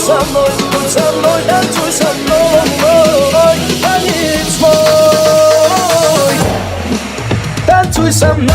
со мной, танцуй со мной, танец мой, танцуй со мной.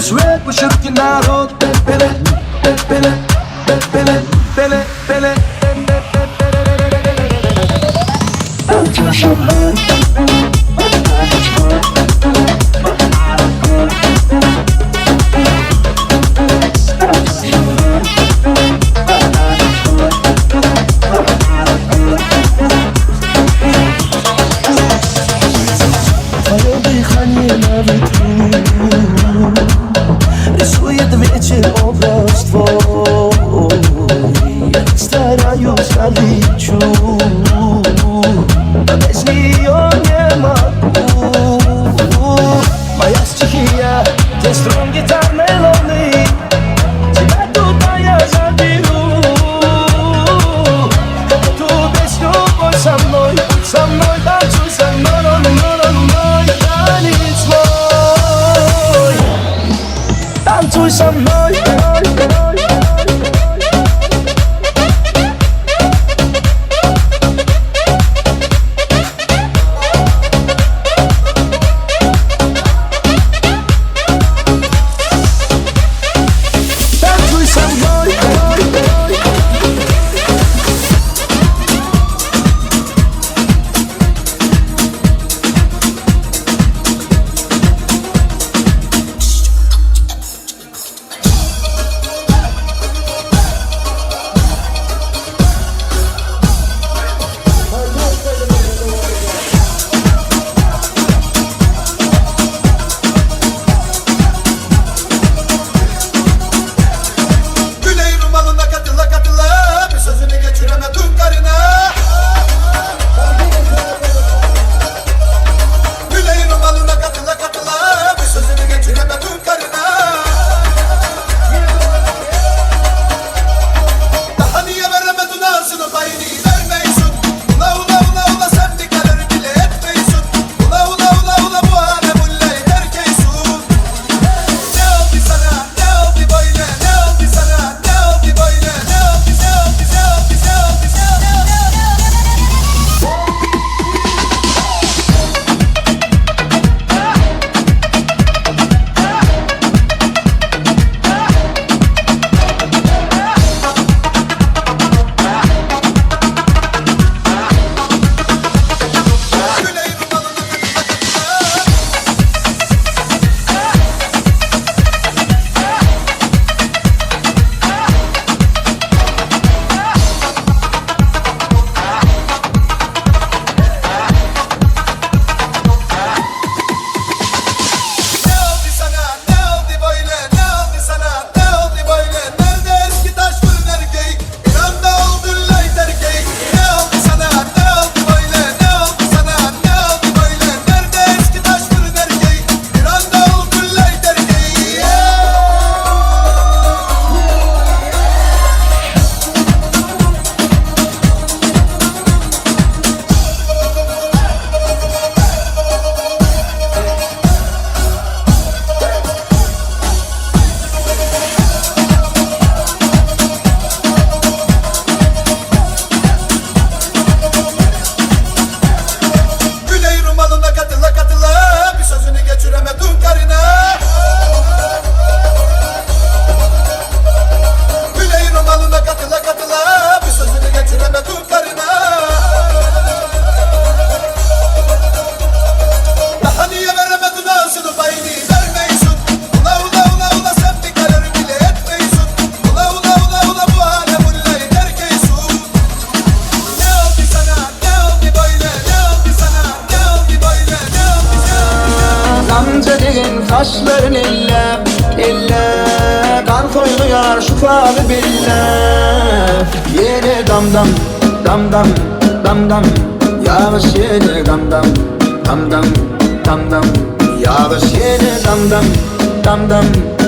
Свет, пусть руки народ. Пеле, пеле, пеле, пеле, пеле. Танцуй со мной. Твое дыхание на ветру рисует вечер образ твой. Стараюсь, залечу, но без нее не могу. Моя стихия, те струн гитарной луны, тебя туда я заберу. Эту песню пой со мной, танцуй со мной, танец мой. Танцуй со мной. Танцуй со мной. ince degen kaşların elle, elle. Kar koynuyor şu falı bille. Yine dam dam, dam dam, dam dam. Yağış yine dam dam, dam dam, dam dam. Yağış yine dam dam, dam dam.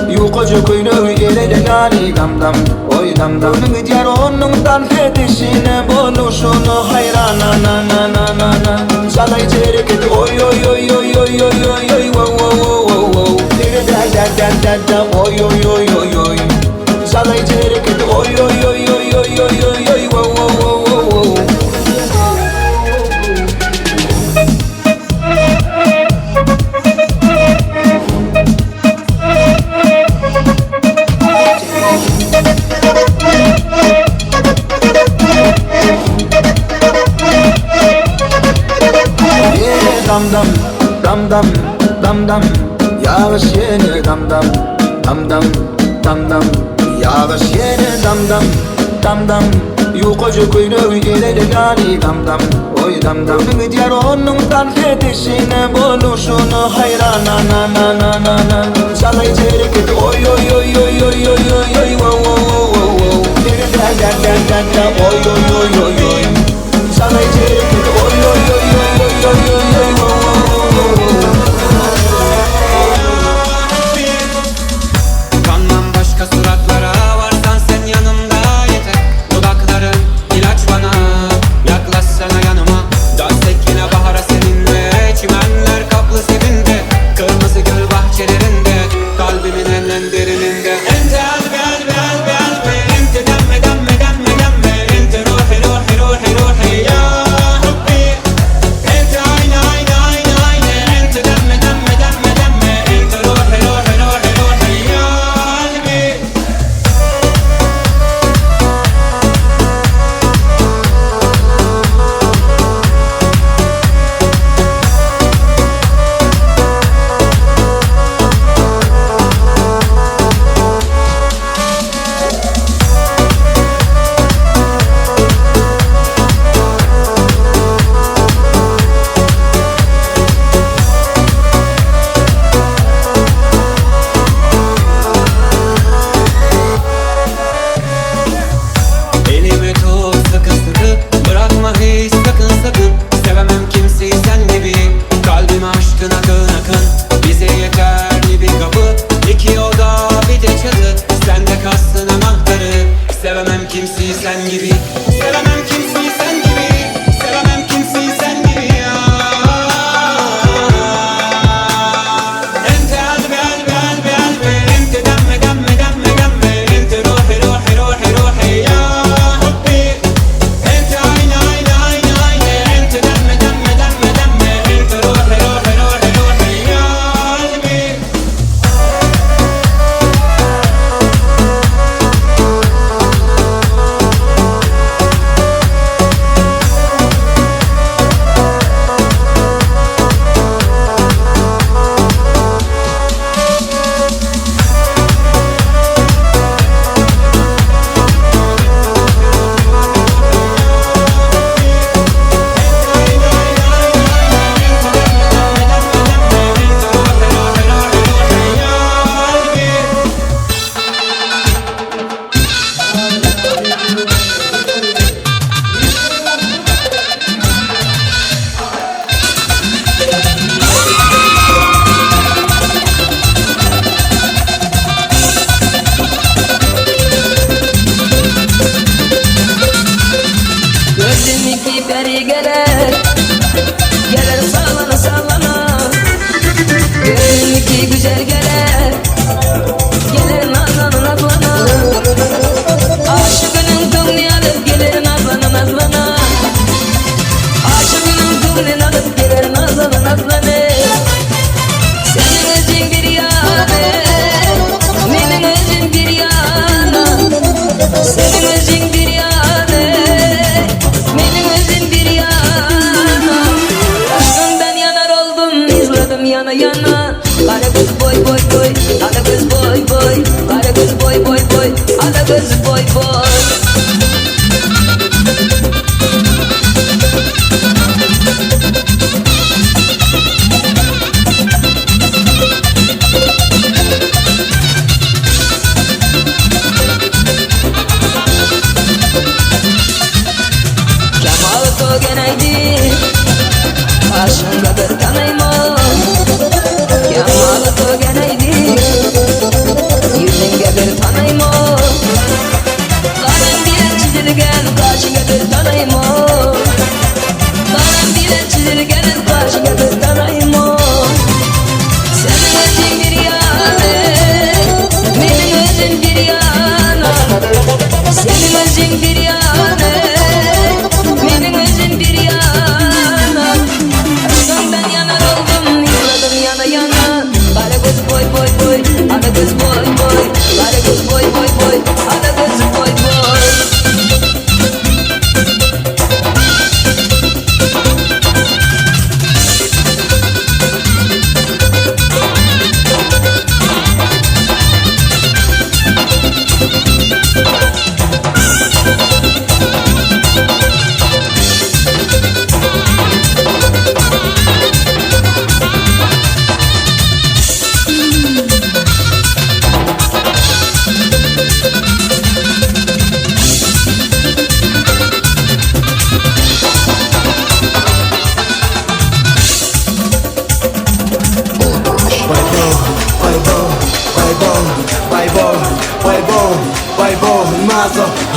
Yukoca koynu ele de gani dam dam. Oy dam dam. Onun diğer onundan fetişine bonuşunu hayrana na na na na na. Salay çeyrek et oy oy oy oy oy oy oy oy wow wow wow wow. Dere da da da da da oy oy oy oy oy. Salay çeyrek et oy oy oy oy oy oy oy oy wow wow wow wow. Dam dam, dam dam, dam dam. Yağış yine dam dam, dam dam, dam dam. Yağış yine dam dam, dam dam. Yukoca koynu ele de gani dam dam. Oy dam dam. Onun diğer onundan fetişine bonuşunu hayrana na na na na na. Salay çeyrek et oy oy oy oy oy oy oy oy wow wow wow wow. Dere da da da da da oy oy oy oy oy. Salay çeyrek et oy oy oy oy oy oy oy oy wow wow. Kanmam başka suratlara, varsan sen yanımda yeter. Dudakların ilaç bana, yaklaşsana yanıma. Dönsek yine bahara seninle, çimenler kaplı sevinde. Kırmızı gül bahçelerinde, kalbimin en derininde. Ente albi albi albi albi, ente demme demme demme demme. Ente ruhi ruhi ruhi ruhi ya Rabbi. Ente ayna ayna ayna ayna, ente demme demme demme demme. Ente ruhi ruhi ruhi ruhi ya kalbi. Elimi tut sıkı sıkı, bırakma hiç sakın sakın. Sevemem kimseyi sen gibi, kalbimi açtın akın akın. Bize yeterli bir kapı, iki oda bir de çatı. Sen de kastın anahtarı. Sevemem kimseyi sen gibi, sevemem kimseyi sen gibi. Sevemem kimseyi sen gibi ya. Ente albi albi albi albi, ente demme demme demme demme. Ente ruhi ruhi ruhi ruhi ya Rabbi. Ente ayna ayna ayna ayna, ente demme demme demme demme. Ente ruhi ruhi ruhi ruhi ya kalbi. Gördüm iki peri gelir, gelir sallana sallana. Gördüm iki güzel gelir, gelir nazlana nazlana. Aşıkının kılını alıp gelir nazlana nazlana. Aşıkının kılını alıp gelir nazlana nazlana. Senin özün bir yana, benim özüm bir yana. Senin özün bir yana, benim özüm bir yana. Aşkından yanar oldum, izledim yana yana. Kara kız boy boy boy, kara kız boy boy. Kara kız boy boy boy, kara kız boy boy.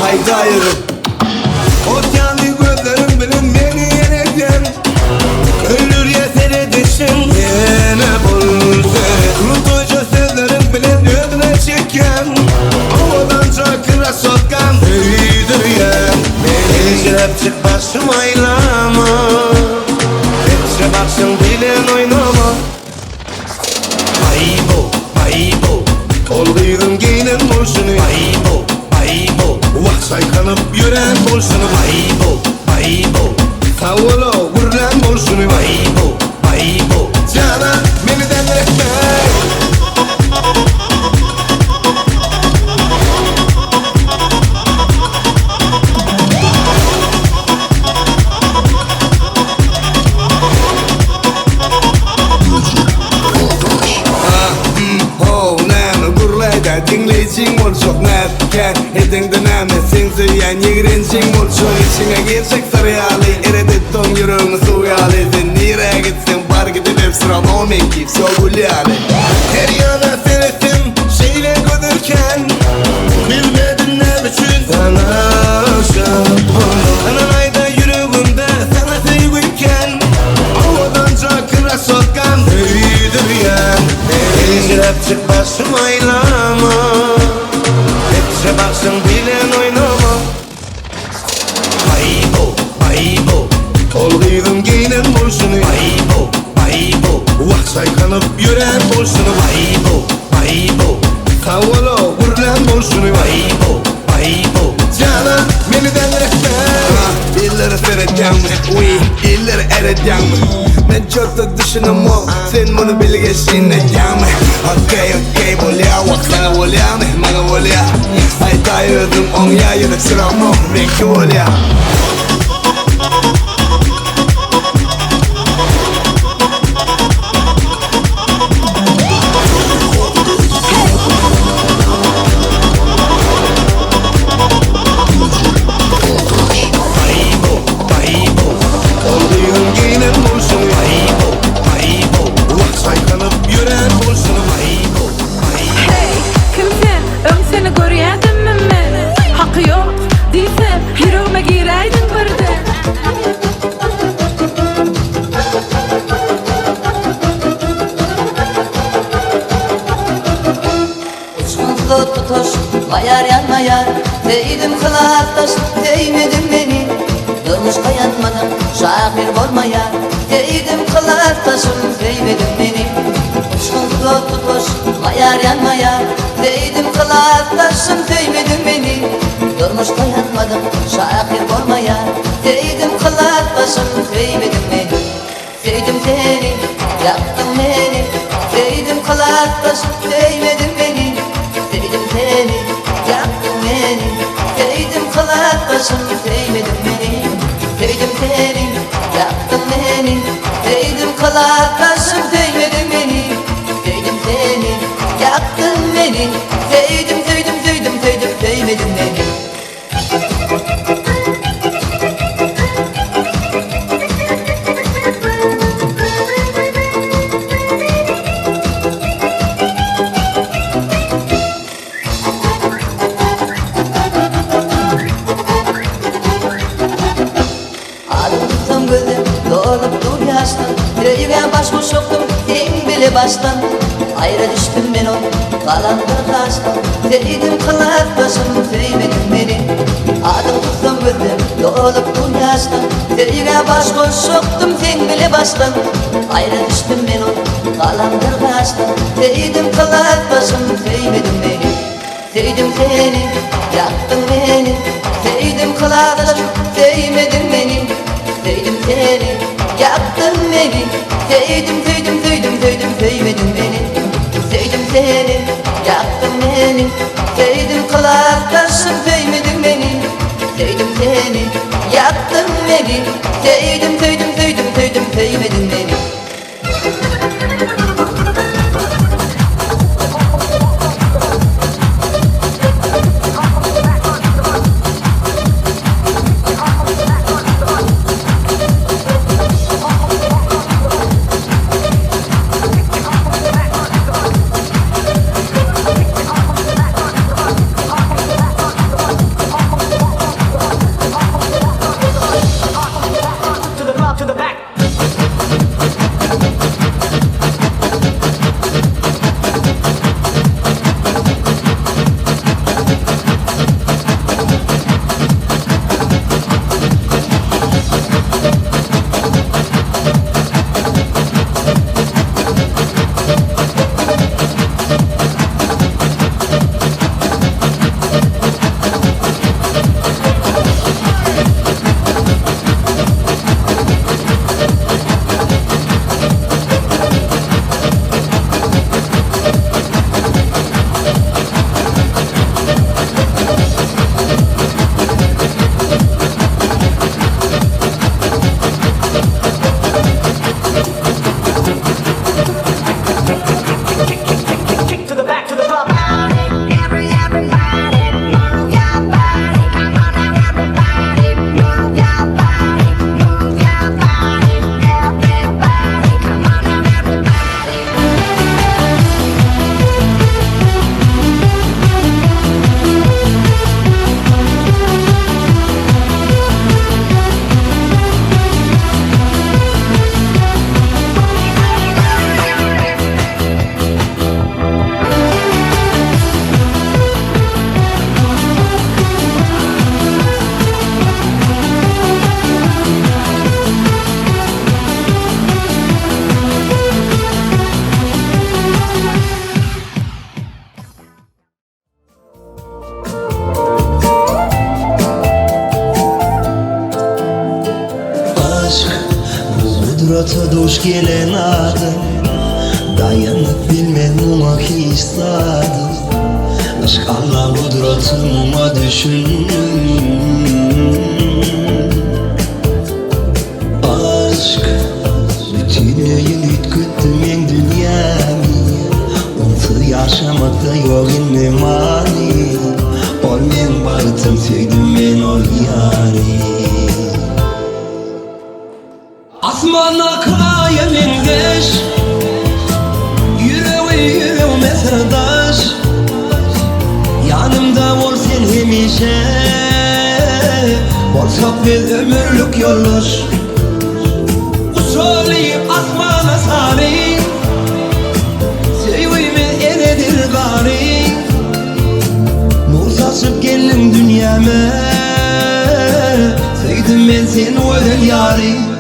aydayırım. Ot yandı gözlerim bilin beni yeniden. Ölür yeter edişim yine buldu. Kurutucu sözlerim bilin ödüne çeken. Havadan çakıra sokkan büyüdür ya. Beni girip çık başım aylama. Hepsi baksın bilen oynama. Aybo Olguygun giyinen bolsunu Aybo Vah saykanıp yüren bolsunu Aybo Savolo vurren bolsunu Aybo Cana beni demletme. Dinleyicin ol çok nerken Hedingden emesin süyen yigrincin ol çok içine girsek sarıyalı Eredit ton yüreğimi suyalı Sen nereye gitsin bar gidip hep sıram o menkip soğulyalı Her yana seyrettim şeyle gödürken Bilmedin ne biçim sana aşık Kanan ayda yüreğimde sana sevgiyken Havadan çakıra sokkan büyüdür ya Girip çık başım aylama. Hepsi baksın bilen oynama. Aybo Olguygun giyinen bolsunu Aybo Vah saykanıp yüren bolsunu Aybo Savolo vurren bolsunu Aybo Canım beni denletme. İlleri seyredeceğim İlleri eredeceğim. Ben çok da düşünemem. Sen bunu bilgeçineceğim. Okey bolya Vak sana bolya Bana bolya Aydayırdım on ya Yürek sıramam Belki bolya. Mayar yanmayar Değdim kılaktaş Değmedim beni Durmuşta yatmadım Şahir olmayar Değdim kılaktaşım Değmedim beni Uçkun tutuş Mayar yanmayar Değdim kılaktaşım Değmedim beni Durmuşta yatmadım Şahir olmayar Değdim kılaktaşım Değmedim beni Sevdim seni Yaktın beni Değdim kılaktaşım Değmedim beni Sevdim seni, yaktın beni Sevdim kılaktaşım, sevmedin beni Sevdim seni, yaktın beni Sevdim kılaktaşım, sevmedin beni Sevdim seni, yaktın beni Sevdim, sevmedin beni Yüreğime baş boş soktum en bile baştan Ayrı düştüm ben o kalandır taştan Değdim kılaktaşım sevmedin beni Adım tuttum gözüm dolup bu yaştan Yüreğime baş boş soktum en bile baştan Ayrı düştüm ben o kalandır taştan Değdim kılaktaşım sevmedin beni Sevdim seni yaktın beni Sevdim kılaktaşım sevmedin beni Sevdim seni yaktın beni Sevdim sevmedin beni Sevdim seni yaktın beni Sevdim kılaktaşım sevmedin beni Sevdim seni yaktın beni Sevdim sevmedin beni duş gelen adı dayanıp bilmem ona hiç sadı aşkalla kudretıma düşündüm aşk bütünlüğün ütküttüm en dünyamı onsuz yaşamakta yok inme mani ol men bağıtım sevdim men ol yari Asmana kaya mengeş yüreğime sırdaş yanımda ol sen hemişe olsak biz ömürlük yollar usulü asmana sari sevgimi eredir gari nur saçıp geldim dünyama sevdim ben seni özel yari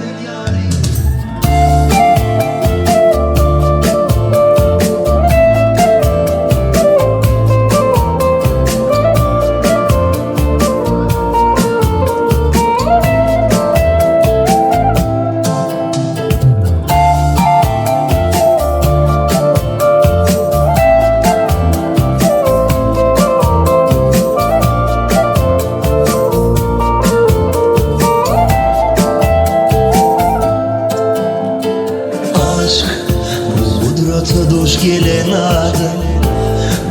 Duş gelen adı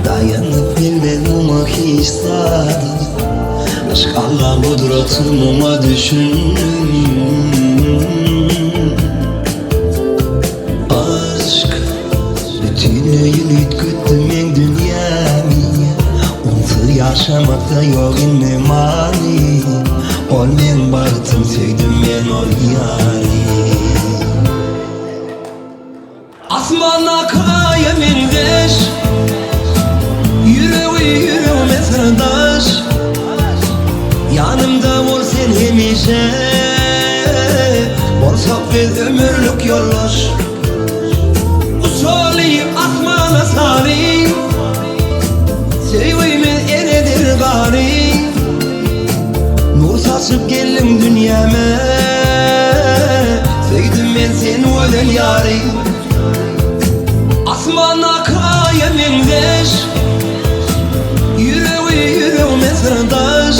dayanıp bilmem ona hiç sadı aşkalla kudretıma düşündüm aşk bütünlüğün ütküttüm en dünyamı onsuz yaşamakta yok inme mani ol men bağıtım sevdim men ol yari Asmana kaya mengeş yüreğime sırdaş yanımda ol sen hemişe olsak biz ömürlük yollar usulü asmana sari sevgimi eredir gari nur saçıp geldim dünyama sevdim ben seni özel yari Asmana kaya mengeş yüreğime sırdaş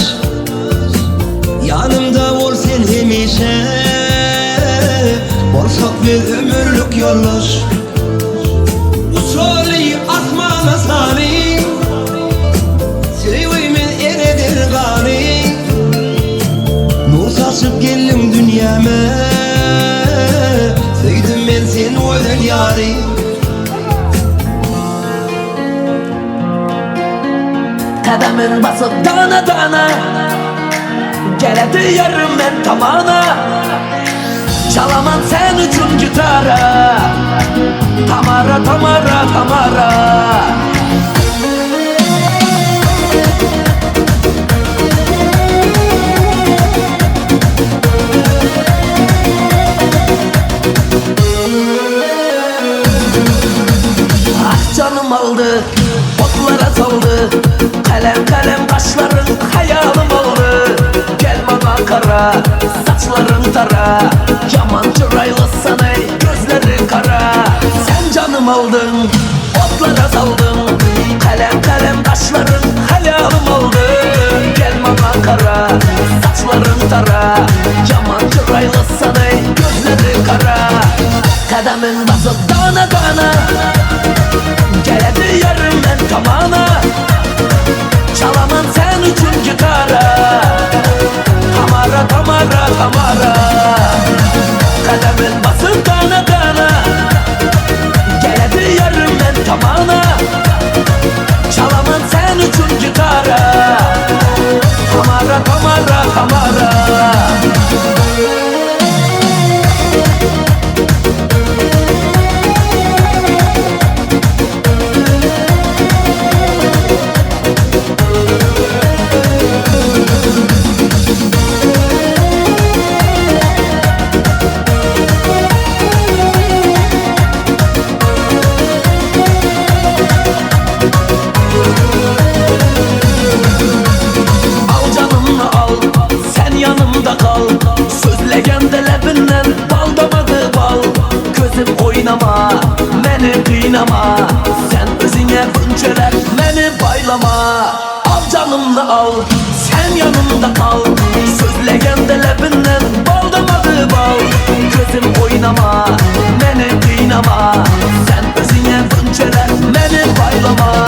yanımda ol sen hemişe olsak biz ömürlük yollar usulü asmana sari sevgimi eredir gari nur saçıp geldim dünyama sevdim ben seni özel yari Kademin basıp dana dana geledi yarım ben tamana çalaman sen üçün gitara tamara tamara tamara Ah canım aldı otlara saldı kalem kalem kaşların hayalim oldu gel bana kara saçların tara yaman çıraylı sana gözlerin kara sen canım aldın otlara saldın kalem kalem kaşların hayalim oldu gel bana kara saçların tara yaman çıraylı sana gözlerin kara kademin basıp dana dana geledi yarım ben tamana çalaman sen üçün gitara tamara tamara tamara kademin basıp dana dana geledi yarım ben tamana çalaman sen üçün gitara tamara tamara tamara baylama. Al canımla al, sen yanımda kal. Sözlegende lebinden bal damadı bal. Gözüm oynama, meni kıynama. Sen özüne bunçere, meni baylama.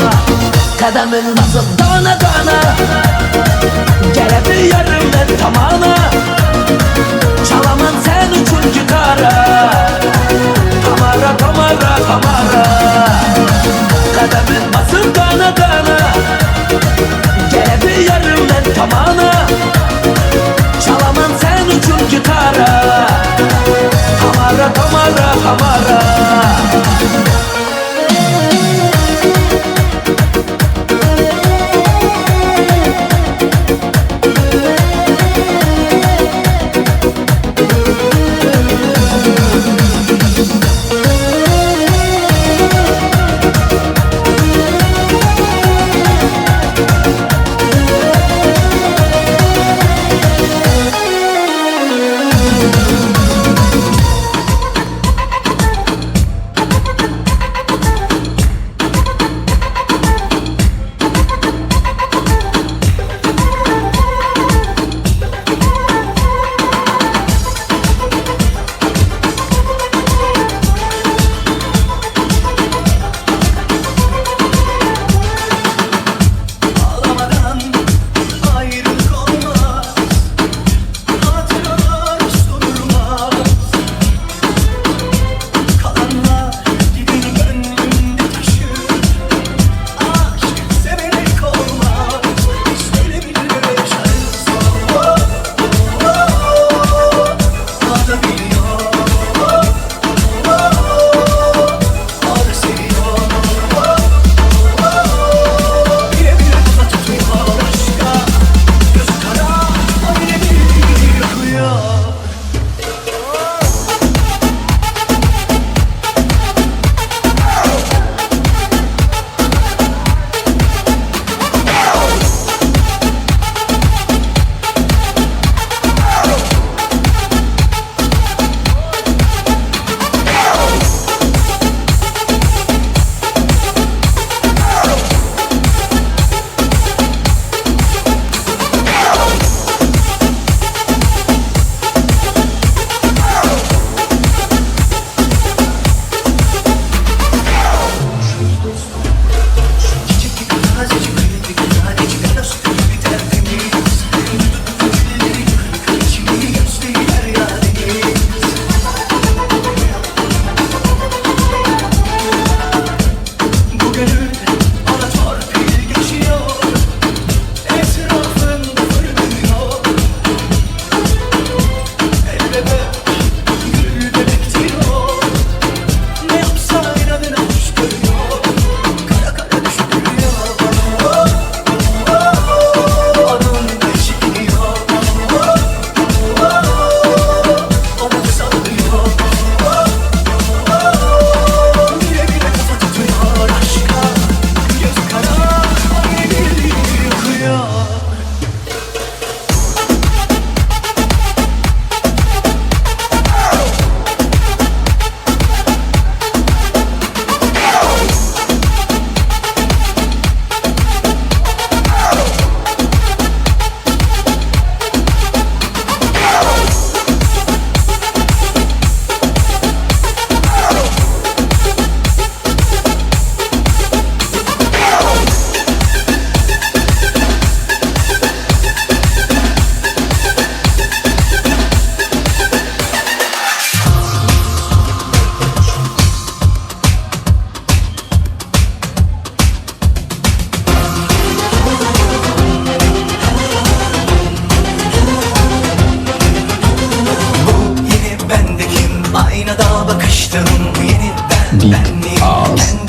Kademin basıp dana dana, gelebil yarımdan tamana. Çalamam sen üçün gitara, tamara tamara tamara. Kademin basıp dana dana, gelebil yarımdan tamana. Çalamam sen üçün gitara, tamara tamara tamara.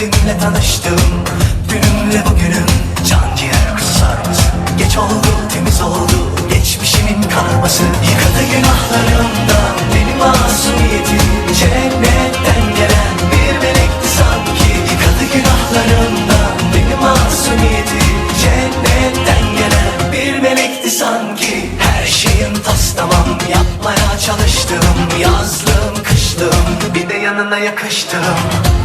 Kendimle tanıştım. Dünümle bugünüm can ciğer sarması. Geç oldu temiz oldu geçmişimin karması. Yıkadı günahlarımdan benim masumiyetim. Cennetten gelen bir melekti sanki. Yıkadı günahlarımdan benim masumiyetim. Cennetten gelen bir melekti sanki. Her şeyin tas tamam yapmaya çalıştım. Yazlım kışlım bir de yanına yakıştım.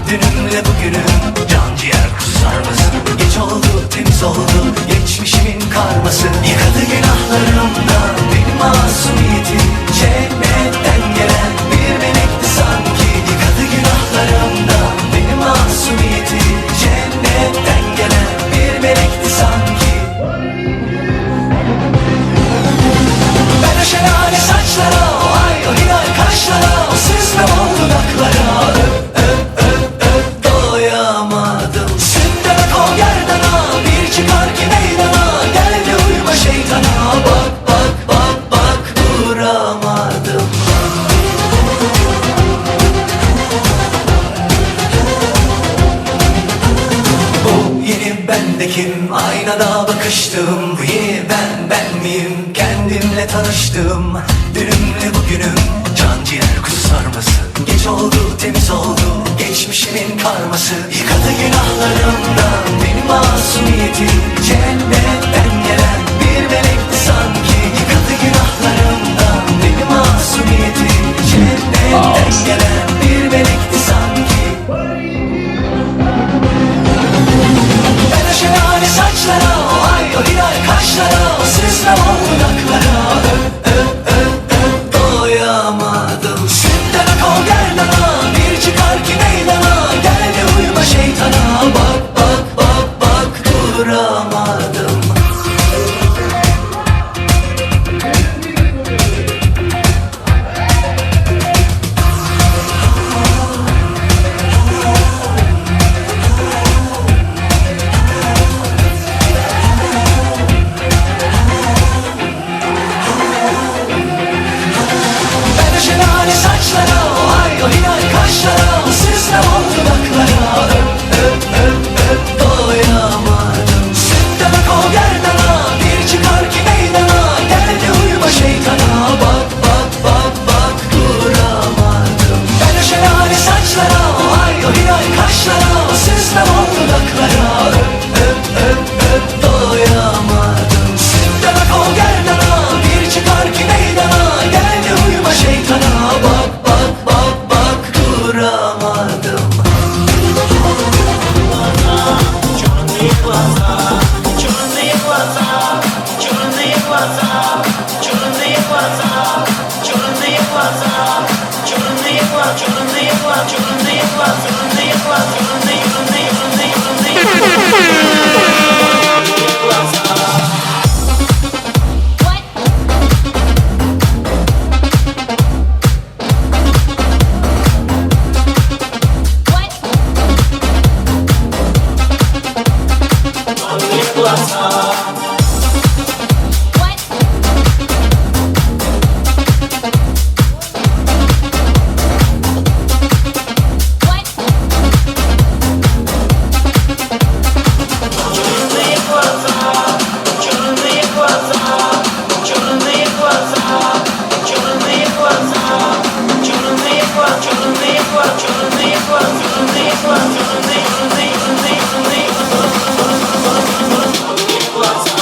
Dünümle bugünüm can ciğer kusar mısın? Geç oldu temiz oldu bendekim Aynada bakıştım, bu yeni ben miyim? Kendimle tanıştım, dünümle bugünüm Can ciğer kuzu sarması, geç oldu temiz oldu Geçmişimin karması, yıkadı günahlarımdan Beni masumiyetim, cennetten gelen bir melekti sanki Yıkadı günahlarımdan, beni masumiyetim Cennetten gelen bir melekti sanki Ben o şelale saçlara, o ay o hilal kaşlara O süslem o dudaklara doyamadım Sütten ak o gerlana, bir çıkar ki meydana Gel de uyuma şeytana, bak bak bak bak duramadım Ben o şelale saçlara, o ay o hilal kaşlara O süslem o dudaklara doyamadım Sütten ak o gerlana, bir çıkar ki meydana Gel de uyuma şeytana, bak bak bak bak duramadım Ben o şelale saçlara, o ay o hilal kaşlara O süslem o dudaklara doyamadım Sütten ak o gerlana, bir çıkar ki meydana Gel de uyuma şeytana, bak bak bak bak duramadım What's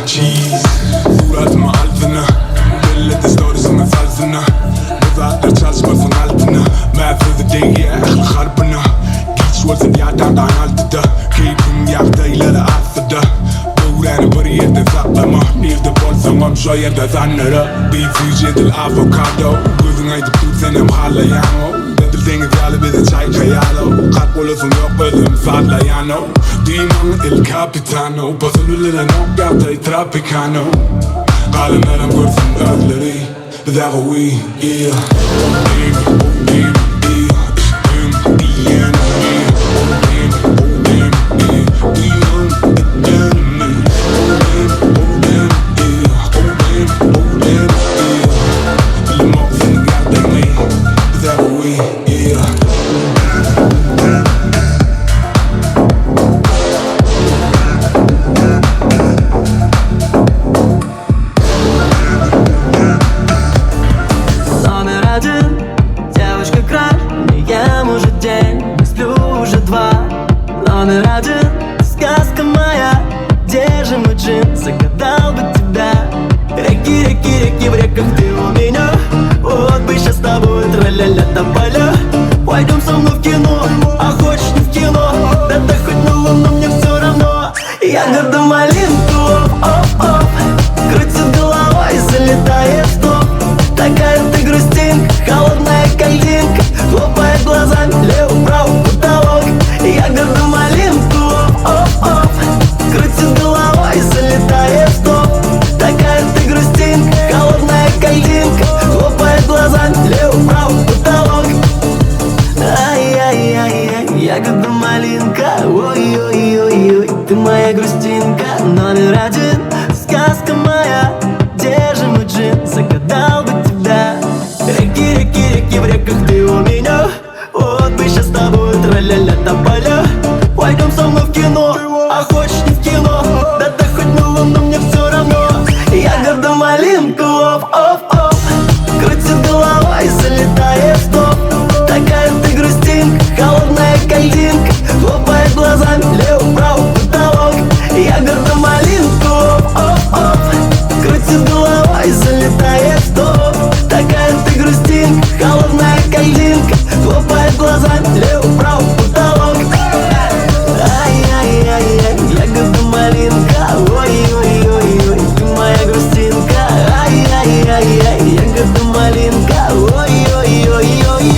cheese. Uğraşma altına, belli de story som en falsına. Mızaklar çalışmasın altına. Mad for the day, yeah, aklı harpına. Geç olsun yerden altıda. Keyfim yağdayları altıda. Buğranı bir yerde saklama. Nerede bolsam şu yerde zanlara. Beef yedil avokado. Gözün ayıp tutsenem halayano. Dengin yalı bir de çay kayalı. Kalk olursun yok özüm sallayano. Diman el capitano. Basılırlar knockout tropicano. Kalanlarım görsün özleri. Biz ağa we, yeah. Dim, iştim diyen me. Dim, diman eden me. Dilim olsun yerden me. Biz ağa we, yeah. Номер один, девушка краш, не ем уже день, не сплю уже два. Номер один, сказка моя, где же мой джин, загадал бы тебя. Реки, реки, реки в реках, ты у меня. Вот бы сейчас с тобой тра-ля-ля тополя. Пойдем со мной в кино, а хочешь не в кино. Да ты хоть на луну, мне все равно. Ягода малинку, оп-оп, крутит головой, залетает в топ. Такая ты грустинка, холодная кальдинка, хлопает глазами, лево-право потолок. Ягода малинку, оп-оп, крутит головой, залетает в топ. Такая ты грустинка, холодная кальдинка, хлопает глазами, лево-право потолок. Ай-яй-яй-яй, ягода малинка, ой-ой-ой-ой, ты моя грустинка. Номер один, сказка моя, где же мой джин, загадал бы тебя. Реки, реки, реки в реках, ты у меня. Вот бы сейчас с тобой тра-ля-ля тополя. Пойдем со мной в кино, а хочешь не в кино. Да ты хоть на луну, мне все равно. Ягода малинку, оп-оп-оп, крутит головой, залетает в топ. Такая ты грустинка, холодная кальдинка, хлопает глазами, лево-право потолок. Ягода малинку, оп-оп, крутит головой, залетает в топ. Такая ты грустинка, холодная кальдинка, хлопает глазами, лево-право потолок. Ай-яй-яй-яй, ягода малинка, ой-ой-ой-ой, ты моя грустинка. Ай-яй-яй-яй, ягода малинка, ой-ой-ой-ой-ой.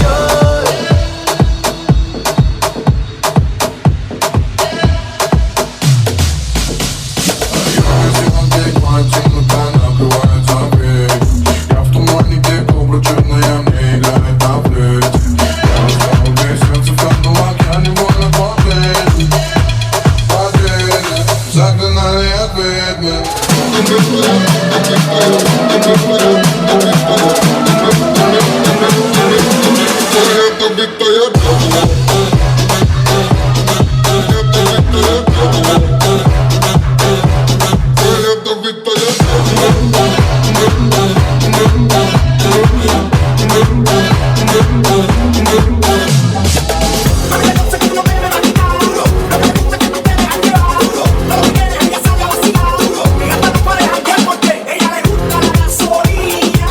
Ella le gusta la gasolina.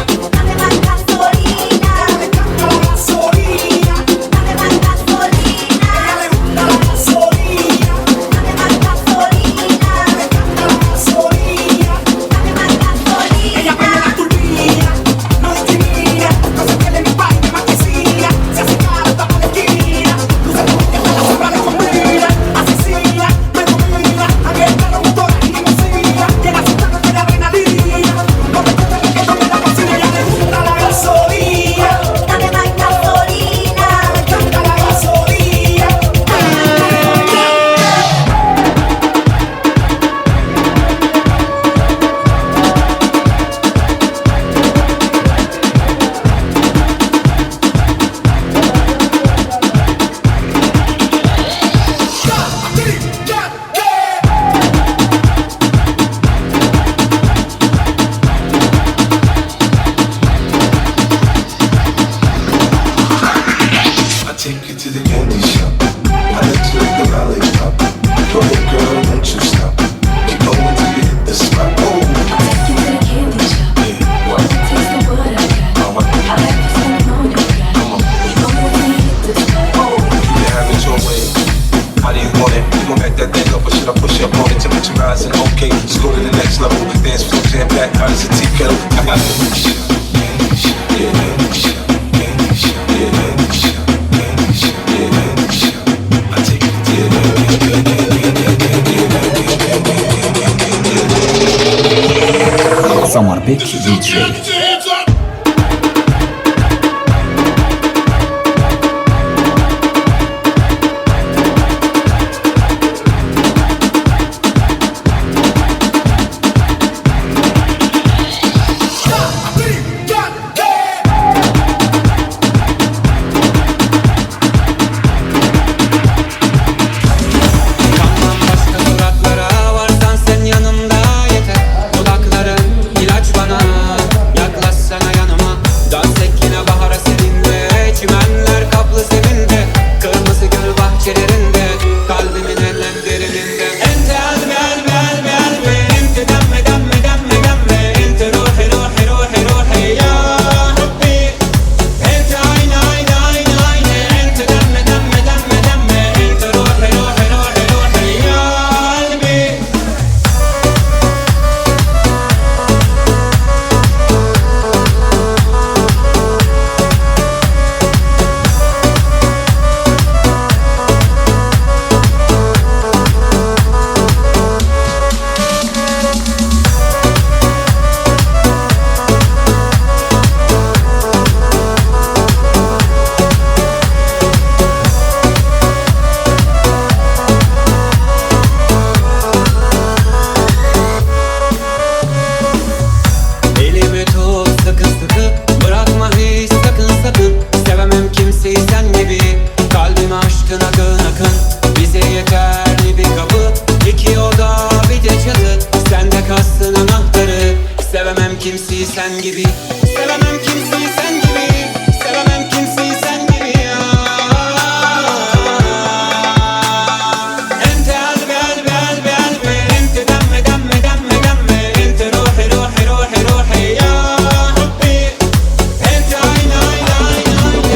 That's Roseanne Black, Carlos and T-Pill. Samarbek DJ. Kanmam başka suratlara, varsan sen yanımda yeter. Dudakların ilaç bana, yaklaşsana yanıma. Dönsek yine bahara seninle, çimenler kaplı seninle. Kırmızı gül bahçelerinde, kalbimin en derininde. Ente elbi elbi elbi elbi, ente demme demme demme demme, ente ruhi ruhi ruhi ruhi ya Rabbi. Ente aynı aynı aynı aynı, ente demme demme demme demme, ente ruhi ruhi ruhi ruhi ya Rabbi. Elimi tut sıkı sıkı, bırakma hiç sakın sakın. Sevemem kimseyi sen gibi, kalbime aşkın akın akın. Bize yeterli bir kapı, iki oda bir de çatı. Sende kalsın anahtarı, sevemem kimseyi sen gibi. Sevemem kimseyi sen gibi, sevemem kimseyi sen gibi ya. Ente elbi elbi elbi elbi, ente demme demme demme demme, ente ruhi ruhi ruhi ruhi ya Rabbi. Ente aynı aynı aynı aynı.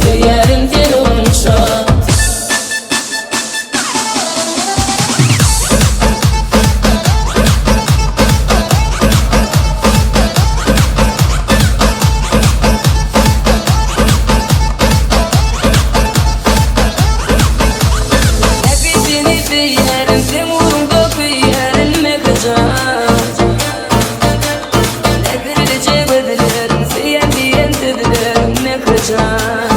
Feyerim deli olmuşam Hepsini feyerim sen uğrumda feyerim ne kaçar Ne verilecek ödülerim feyen diyen dedilerim ne kaçar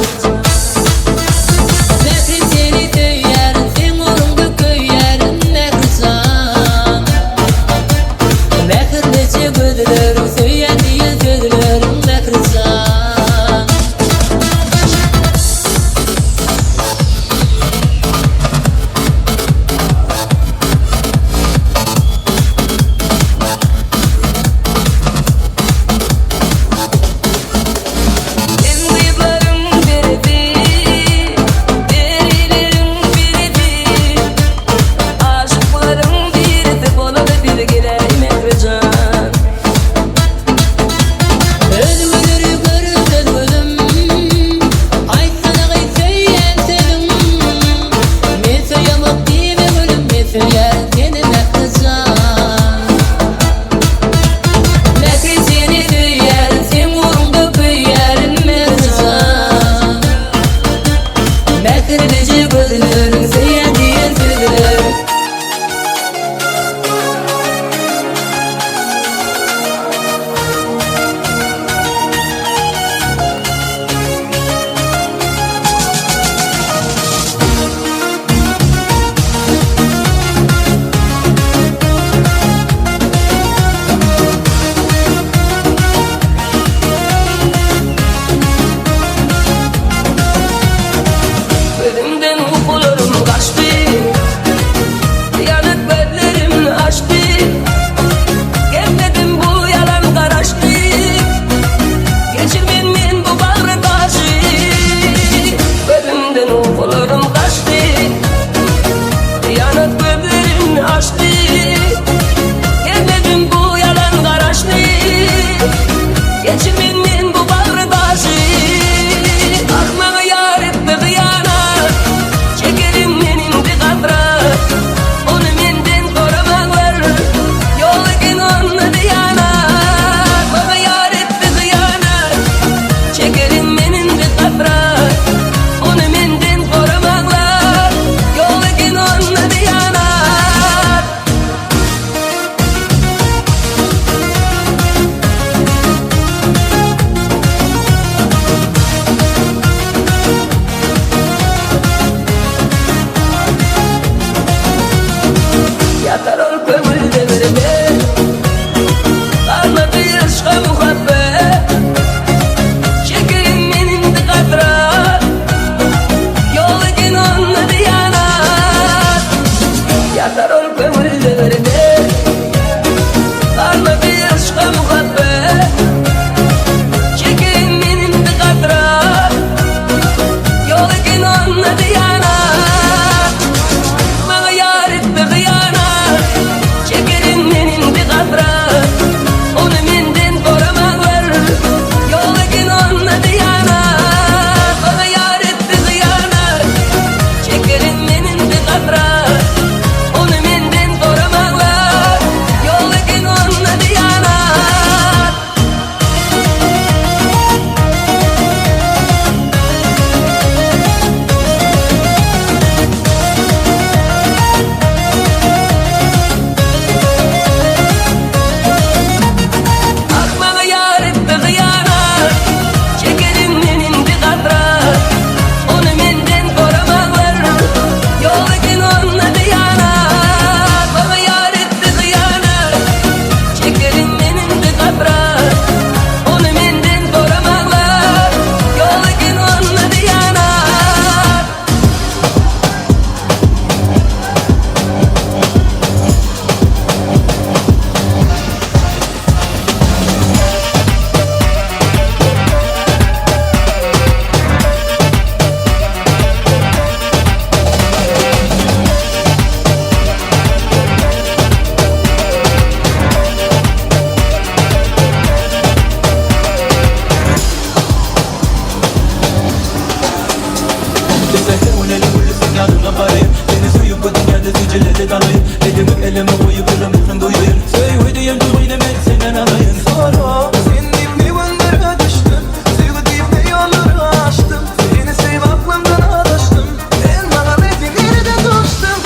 Seferuneli kulüsün yanına varayım. Beni suyup bu dünyada sücülede dalayım. Elimi elime koyup kırmızın duyayım. Söyleyeyim duyayım ben senden alayım. Sonra senin bir yollara düştüm, sevdiğim de yolları açtım. Seni sevip aklımdan alıştım, ben bana nereden dostum.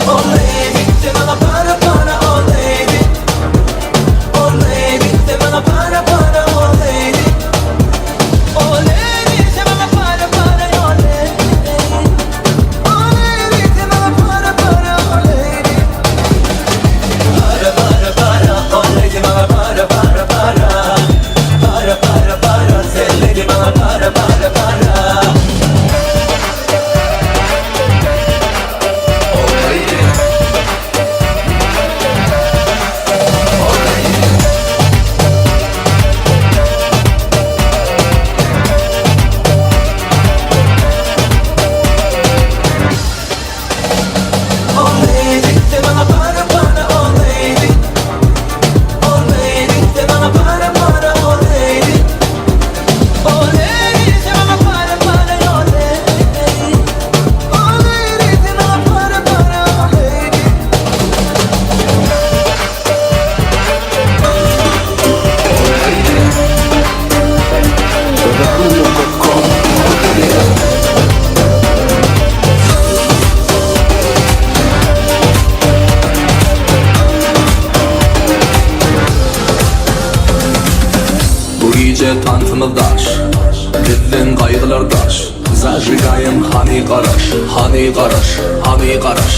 Oh lady, de bana para para oh lady. Oh lady, de bana para para oh lady. Oh lady, de bana para para oh lady. Oh lady, de bana para para oh lady. Para para para oh lady, bana para para para. Para para para sen lady, bana para para para. Oh lady. Oh lady, de bana para para oh lady. Oh lady, de bana para para oh lady. Oh lady, de bana para para oh lady. Oh lady, de bana para para oh lady. Bu gece tantımız daş, bizden kaygılar daş. Zajigayım hani qaraş, hani qaraş, hani qaraş.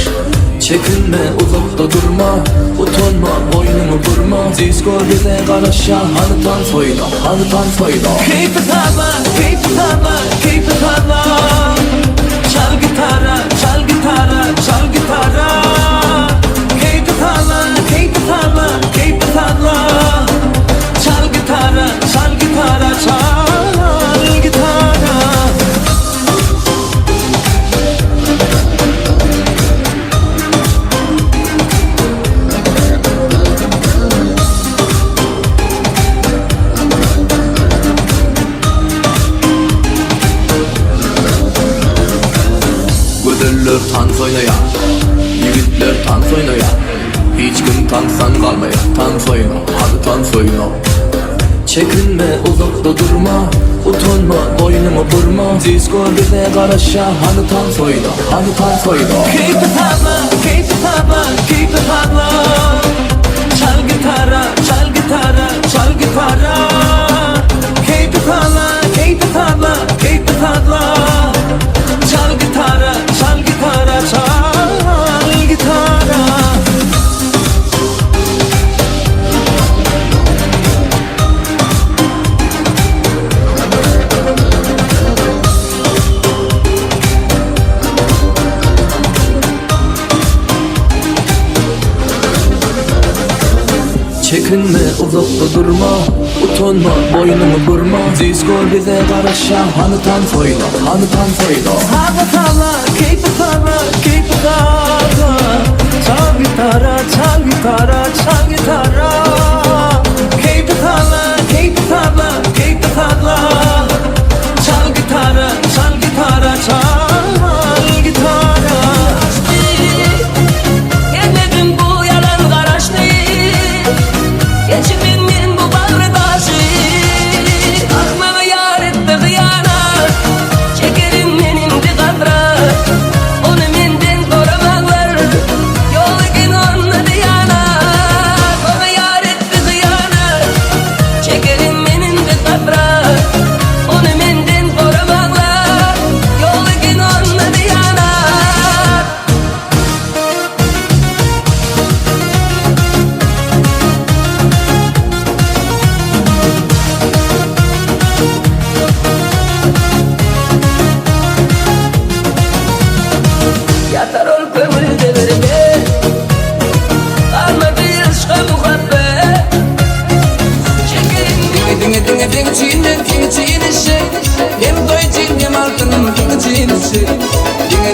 Çekinme uzakta durma, utanma boynumu vurma. Disco bize qarasha, hani tan soyda, hani tan soyda. Keep it keep it Çal gitara, çal gitara, çal gitara. Keep it keep it Çal gitara, çal gitara, çal gitara. Güzeller dans oynaya, yigitler dans oynaya. Hiç kim tanssan kalmaya, dans oyna, hadi dans oyna. Çekinme uzakta durma, utanma boynumu vurma. Disco bize qarasha, hadi dans oyna, hadi dans oyna. Keep it Çal gitara, çal gitara, çal gitara. Keep it Çal gitara, çal gitara, çal gitara. Çekinme uzakta durma, utanma boynumu vurma. Disco bize qarasha, hani dans oyna, hani dans oyna. Keep it Çal gitara, çal gitara, çal gitara. Keep it Çal gitara, çal gitara, çal gitara. Gelmedim bu yalan garaşlı. Geçimin bu bağrıdaşı. Akmama yar etti hıyanat. Çekerim benim bir kabra. Onu menden koramazlar. Yolu gün onunla diyanat. Bana yar etti hıyanat. Çekerim benim bir kabra. Onu menden koramazlar. Yolu gün onunla diyanat. Yatar ol kömürde verime. Kalmadı aşka muhabbet. Çekerim Dinge çiğnen çiğne şey. Hem doy hem altınım çiğne şey.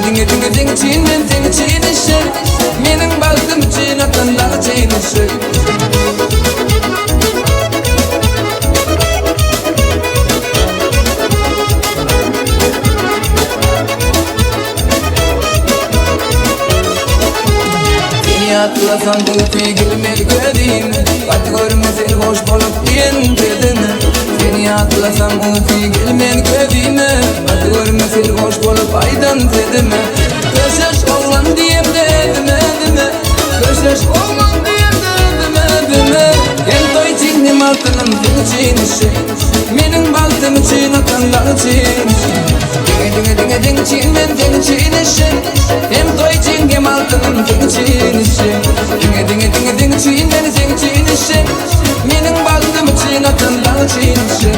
Dinge çiğnen çiğne şey. Menin baktım çiğne atanda çiğne şey. atlasan uykuya girmedi gözüm Hadi görmesen hoş bolup diyen dedin Seni atlasan uykuya girmedi gözüm Hadi görmesen hoş bolup aydan dedim Gözyaş olan diyem dedim Gözyaş olan diyem dedim En toy çiğnim altının için işi Menin baltım için atanlar için Dinge ding çin men ding çin işi Hem toy çingem altının için işi Dinge ding çin men ding çin işi Menin baltım için atanlar için işi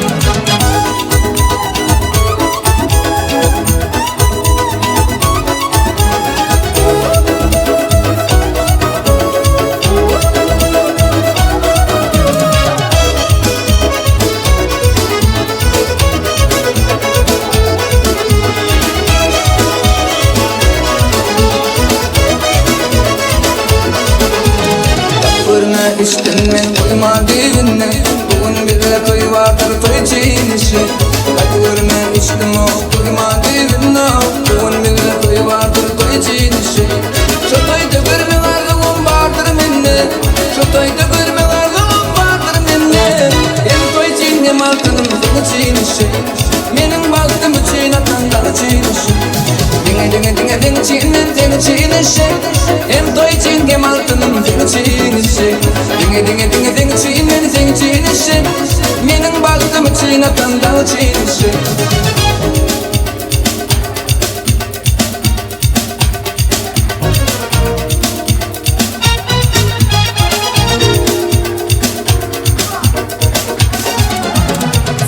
İçtin men uyma divinne Bugün bir toy vardır toy için işi Hadi görme içtim o uyma divinne Bugün bir toy vardır toy için işi Şu toyda görmelerden vardır minne Şu toyda görmelerden vardır minne Hem toy için hem altının için işi Menin baktım için atanlar için işi Dinge ding çin men ding çin işi Hem toy için hem altının için işi Dinge ding çin men ding çin işi Menin baktım için atanlar için işi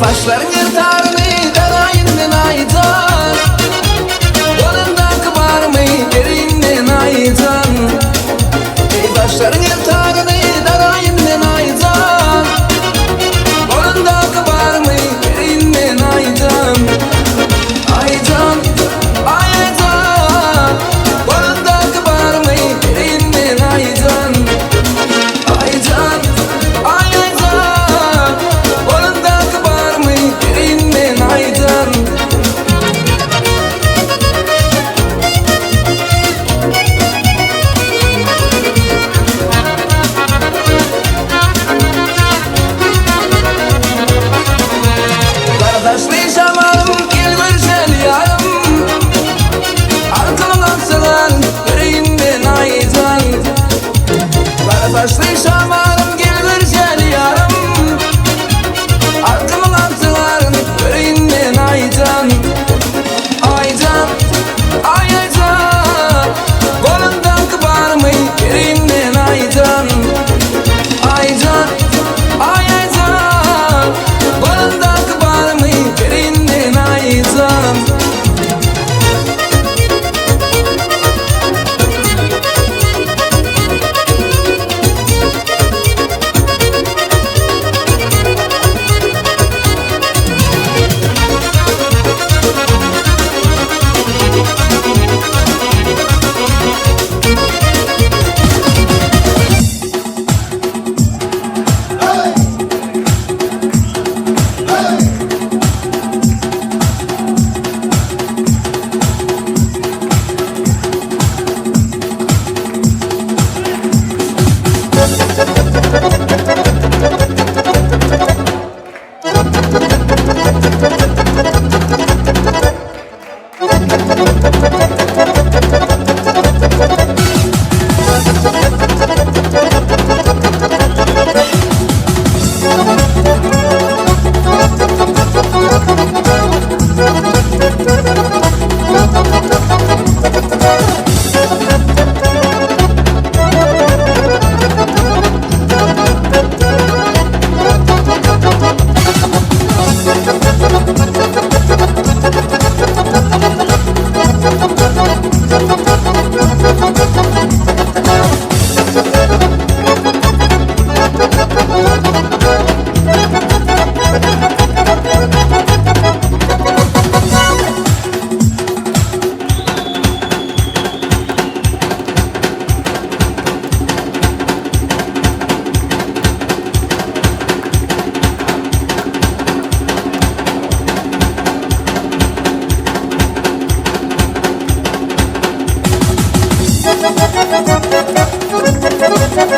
Saçların yırtarını darayından aydan Yolunda kıbarmayı derinden aydan Saçların yırtarını darayından aydan Yolunda kıbarmayı derinden aydan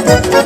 Thank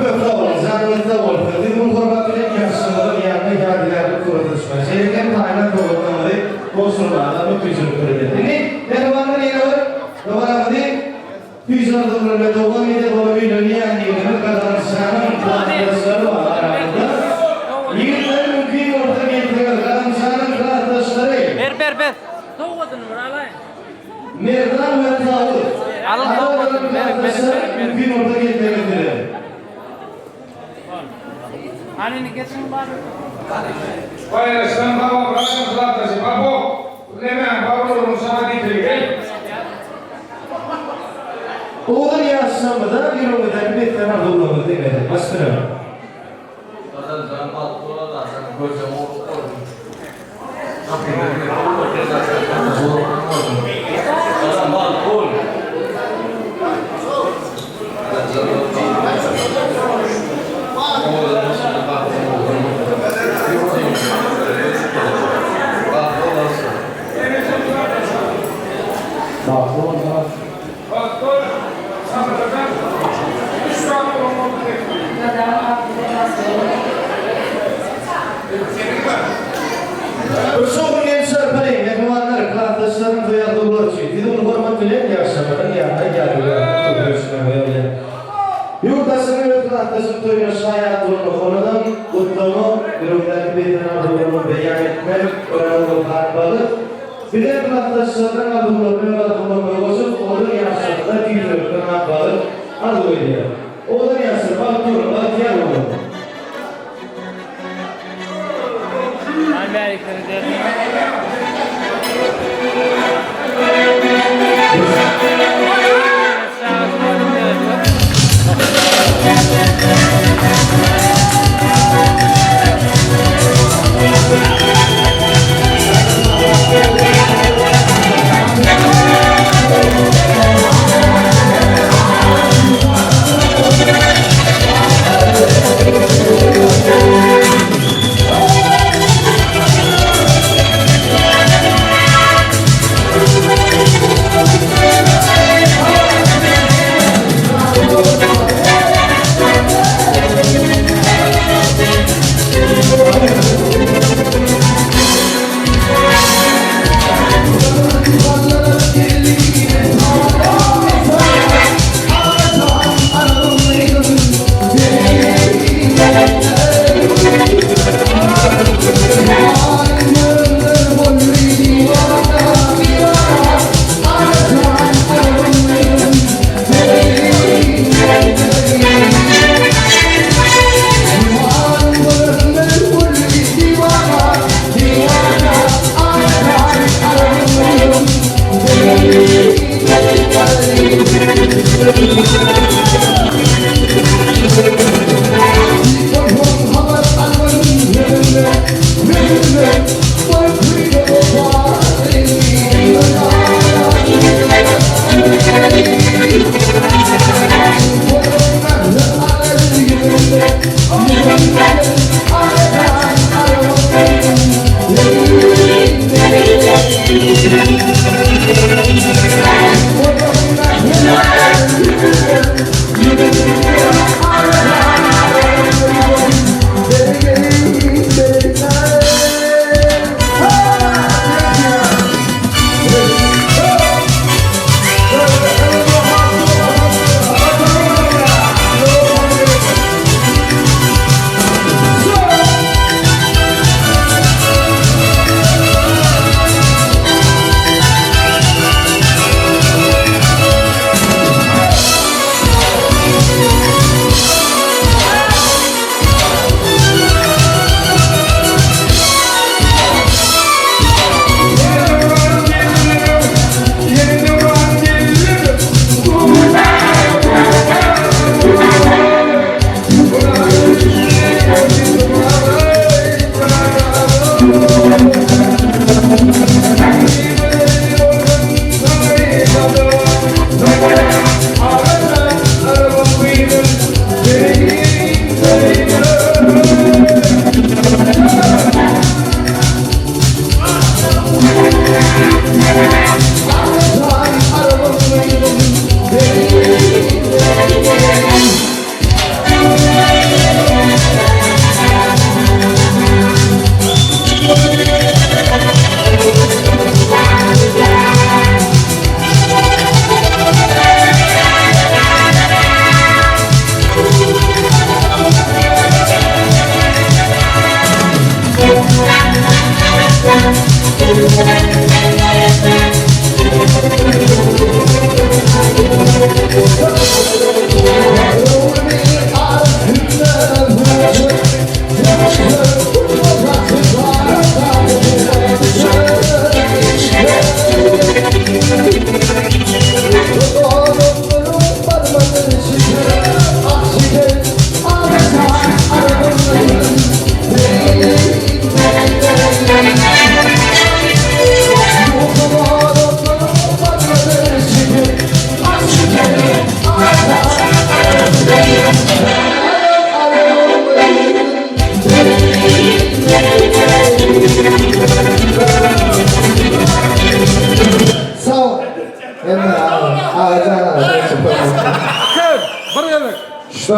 köprü olun, zanrınızda olun. Bizim kurbatının yaşlıların yanına geldiler bu kuruluşma. Şeyken Tayland olunmalı, Bosunlar'da bu tüzün kuruluşunu. Merhabalar yine var. Dolayısıyla tüzün kuruluşu olan bir de olabilir. Niye kadar sanın arkadaşları var aramızda. Yiğitlerin mümkün orta getiriyor. Kadın sanın arkadaşları. Ber. Doğmadın mı alay? Merdan ve Tavur. Alın, ver. Mümkün orta getiriyor. Hani geçsin bari. Oye, sen baba bırakın zaten. Baba, ne ben baba sana diyeceğim. Oğlan yaşlanmadan bir oğlan bir tane bulmalı değil mi? Başka ne? Usul gençler parayım, yakınlarlar, arkadaşlarım duyarlı ulaşıyor. Bizim hormatıyla yaşamadan yanına geldiler. Görüşme böyle. Yurtasını ve arkadaşım toyuna şayet bunu konudan kutlamı, yorumdaki bir adımlarını beyan etmek, önemli harbalı. Bir de arkadaşlardan adımlarını bozup, onun yaşlarında tüyürükten harbalı adı oynuyor. Onun yaşları, bak durun, bak yer olur. Amerika'da derdim.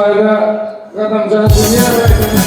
sayede kadamca dünya belki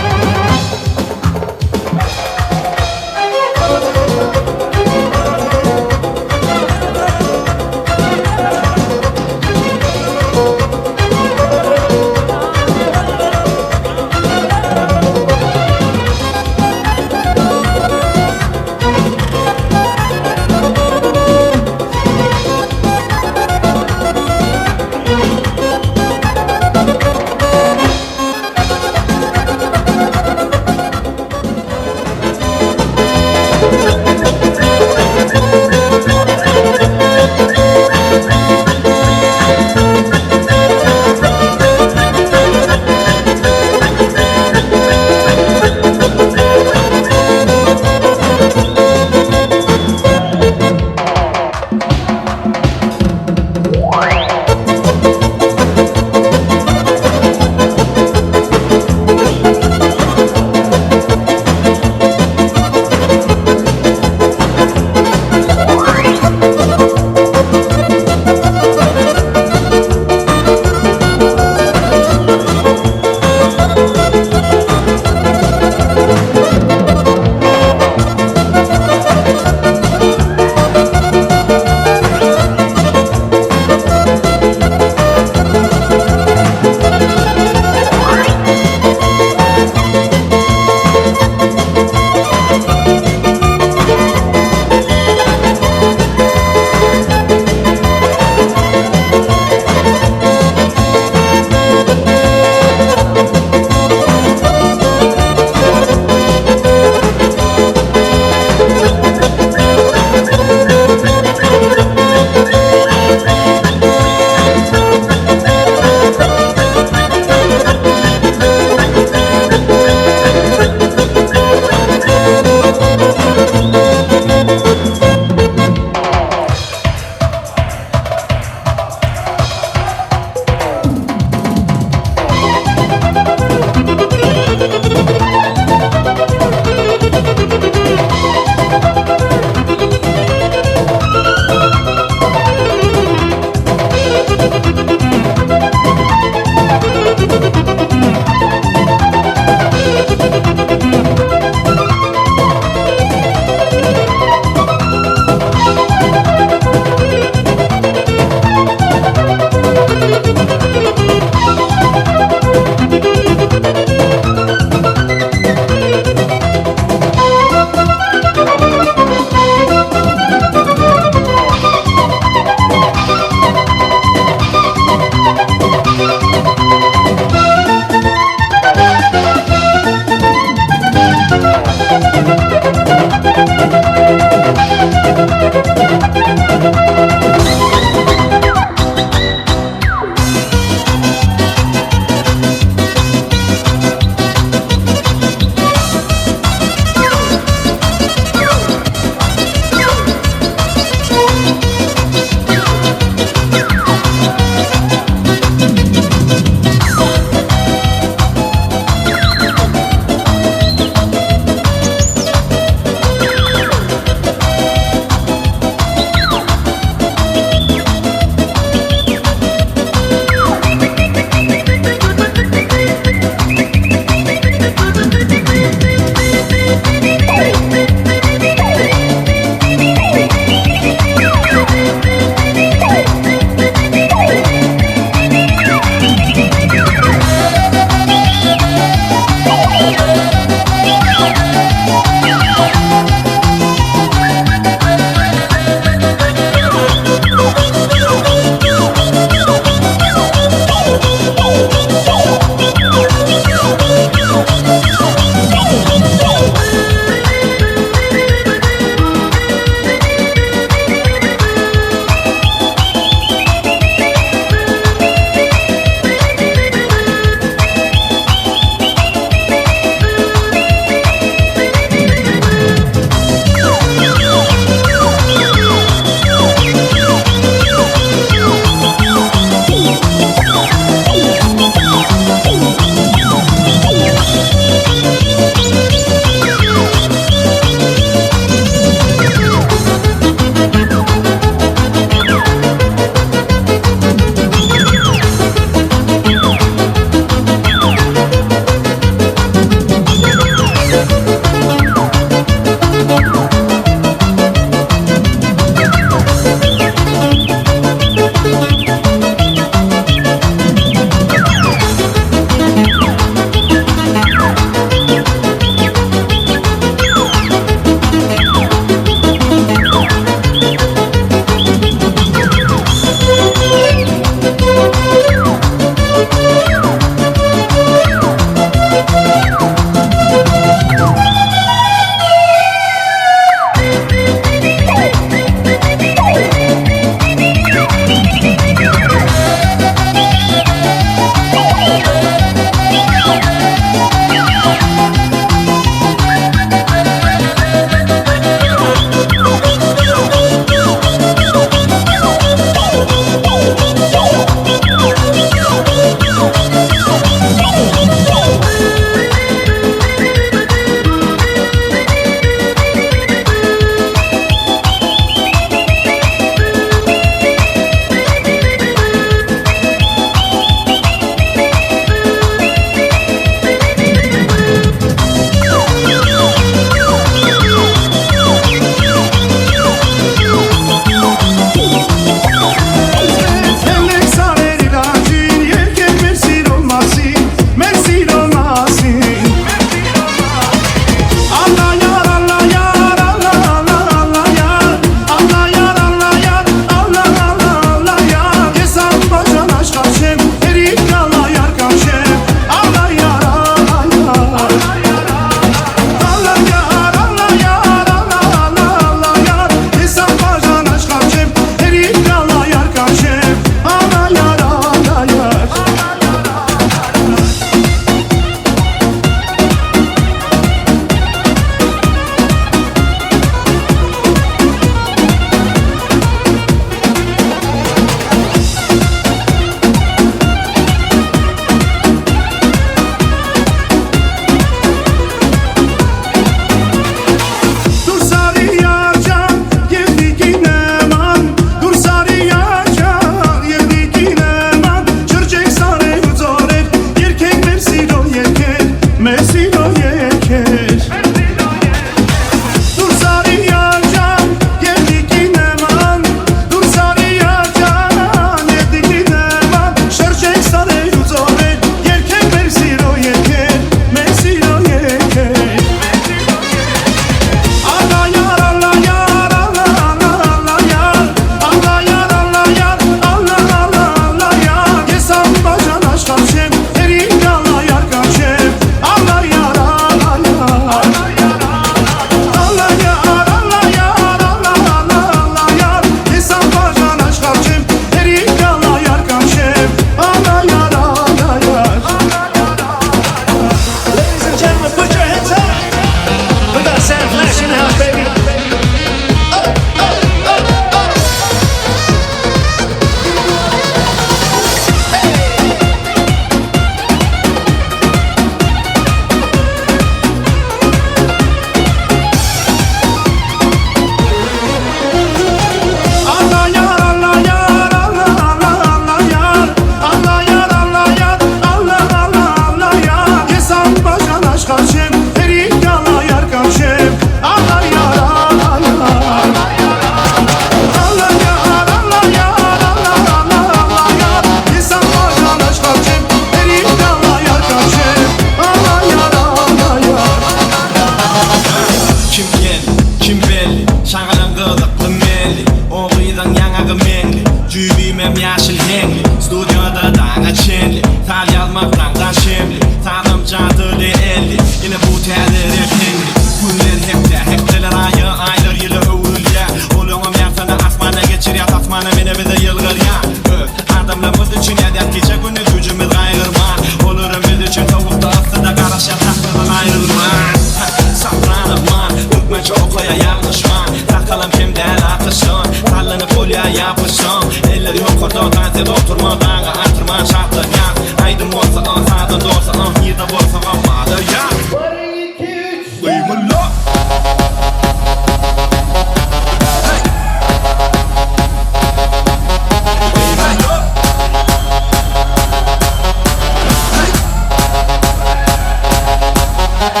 Kim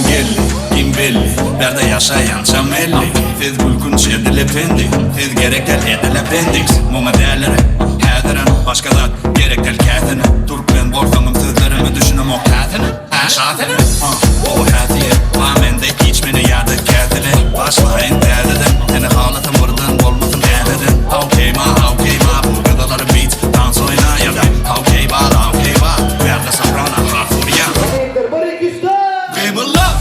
geldi, kim belli, nerede yaşayan çamelli. Siz gülkün çedile pendik, siz gerekler edile pendik. Muma değerlere, hediren, başka zat gerekler kendine. Dur ben borsamın sözlerimi düşünüm o kendine. Ha şahane. O hediye, amende içmeni yardı kendine. Başlayın derdeden, seni halatın buradan olmasın derdeden. Okay ma, bu gıdaları beat, dans oyna ya da. Okay ba, verdi soprana, harfur ya. Give a love.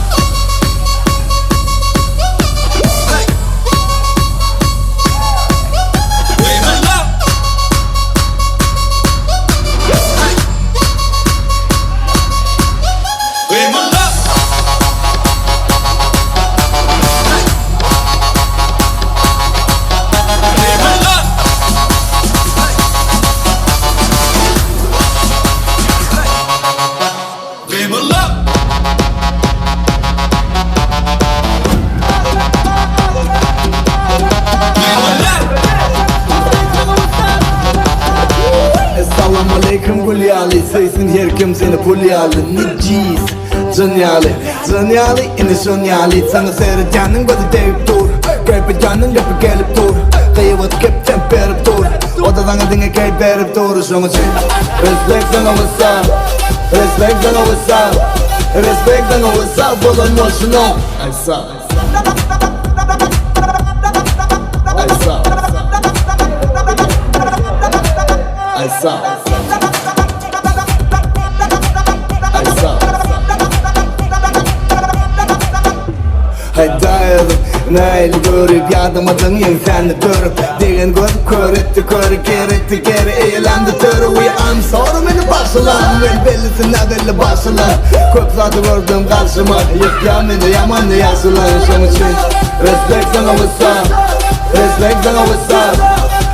Assalamu alaikum Gulyali, sayısın her kim seni Gulyali. Niciz, Zanyali, ini Zanyali. Sana seyredeceğinin gözü deyip dur. Kayıpacağının yapı gelip dur. Kıyıvat kep temperip dur. Odadan adına kayıp verip dur. Şunu için respect sana what's up, respect sana what's up, respect sana what's up. Olan emotional I suck, I suck, I suck, I suck. Haydaydım, nail görüp yardımadın insanı törüp. Degen gözü kör etti, geri eğlendi törü. I'm sorry beni başılan, ben bellisin adeli başılan. Köp zatı gördüm karşıma, yıkyan beni yaman ne yaşılan. Şun için respect sana what's up, respect sana what's up,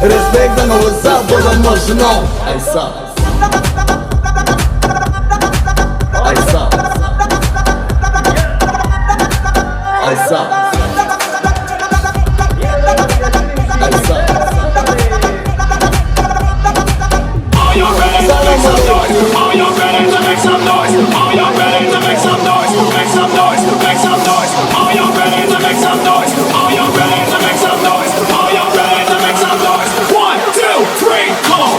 respect sana what's up. But I'm emotional, I suck, I suck, I suck, I suck. Are you ready to make some noise? Are you ready to make some noise? Are you ready to make some noise? Make some noise, make some noise. Are you ready to make some noise? Are you ready to make some noise? Are you ready to make some noise? 1, 2, 3, come on!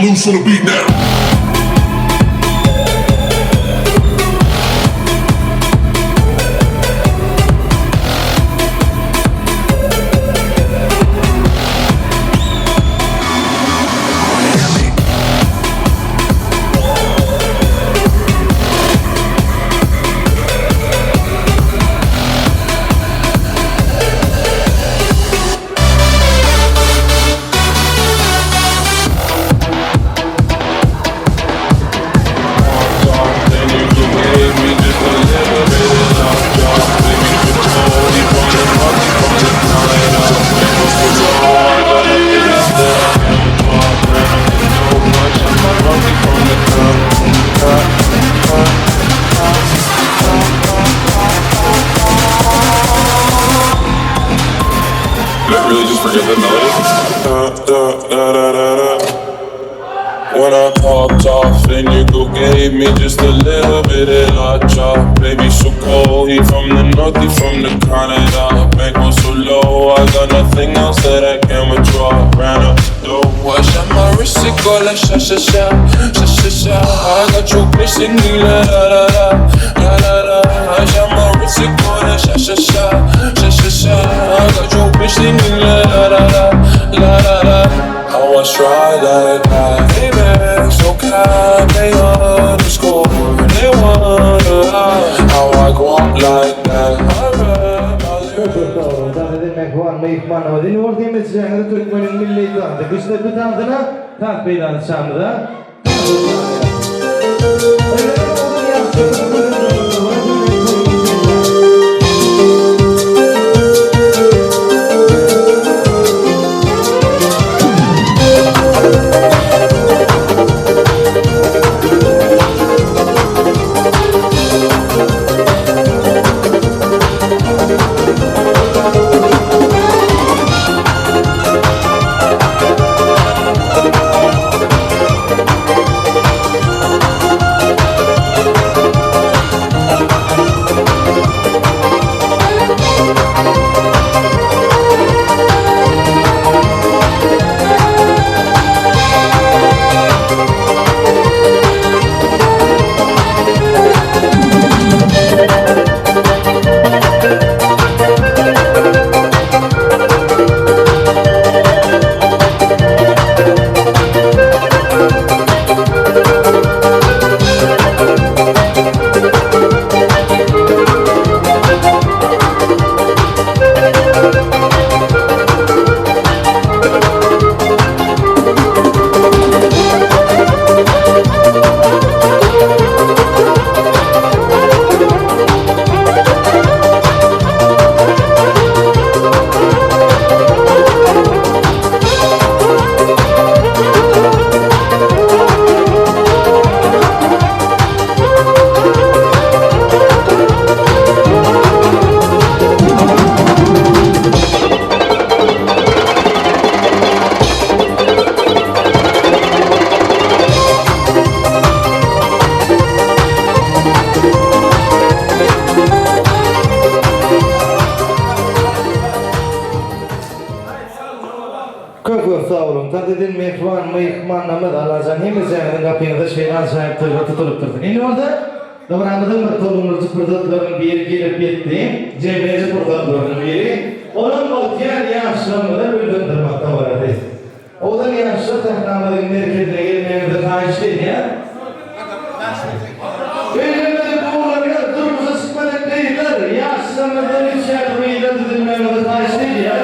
loose on the beat now. Really just forget the melody. When I popped off, then you go gave me just a little bit of hot chop. Baby, so cold, he from the north, he from the Canada. Bank was so low, I got nothing else that I can withdraw. Ran up the dough, I shot my wrist, it go like sha sha sha, sha sha sha. I got you bitch singing la la la la, la la la. I shot my wrist, it go like sha sha sha, sha sha sha. I got you bitch singing la la la la, la la la. I was try like that, baby, so kind, they underscore, they wonder how I go up like that. Mehmanı ortamız yanında Türkmen'in milli tanıdı. Güçlü bir tanıdığına takbiden sandı. Tadedin mehmanımız Allah'ın hemizden kapıyında şeyden sahip tutulup durdu. Şimdi orada davranmadığım bir toplumumuzun fırsatların bir gelip gitti. Cemrezi fırsatların biri. Onun okyan yaşlanmadan öldürmekte var adı. O da yaşlı tahnamadığın merkezine gelmeyemde karşı ya. Böylemede doğrularına durumuza sıkmadan değiller. Yaşlanmadan içeride öldürmekte karşı ya.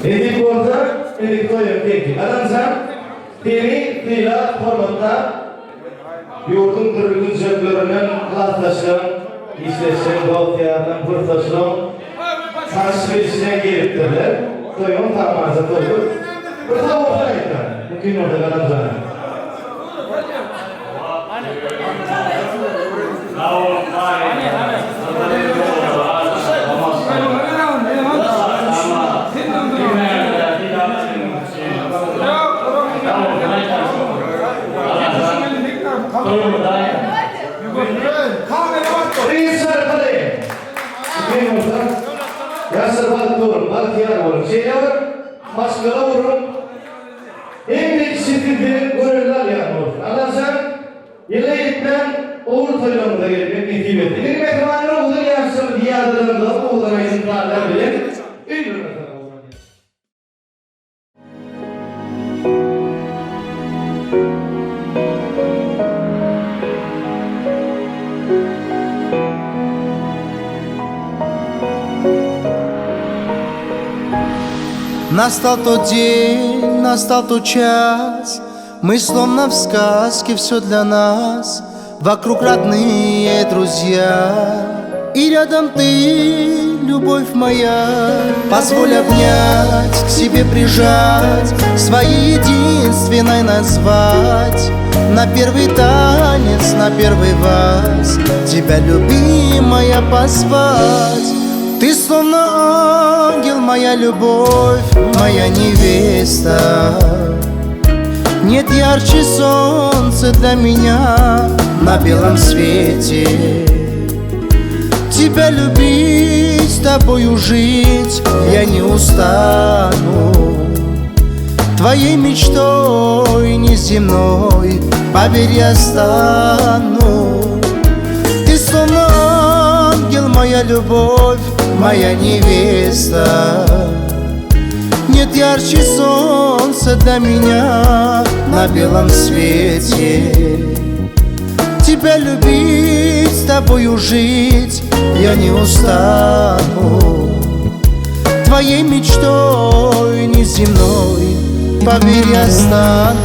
Edik orada, edik toyun peki. Adamsan, teni, tila, hormatta, yurdun kırgın zöklerinden kılatasın, istesin, bol tiyatından pırtasın, transferisine geliptirler. Toyun tamamazı toyun. Burada orta ekran. Mümkün orada adamsan. Reisler kale. Mümkün orada. Yasır balık vurun, balık yer vurun. Şeyle vurun, maskara vurun. En büyük sıkıntı gönüller yapıyor. Anlarsan, yıla gitmen oğul toylamında gelip etkitim etti. Bir mekmanına olur yansın diye adlarında bu oğullara izin bile. Ünlü Настал тот день, настал тот час, мы словно в сказке, все для нас. Вокруг родные друзья, и рядом ты, любовь моя. Позволь обнять, к себе прижать, своей единственной назвать. На первый танец, на первый вальс, тебя, любимая, позвать. Ты словно ангел, моя любовь, моя невеста. Нет ярче солнца для меня на белом свете. Тебя любить, с тобою жить я не устану. Твоей мечтой неземной, поверь, я стану. Ты словно ангел, моя любовь, моя невеста. Нет ярче солнца для меня на белом свете. Тебя любить, с тобою жить я не устану. Твоей мечтой неземной, поверь, я стану.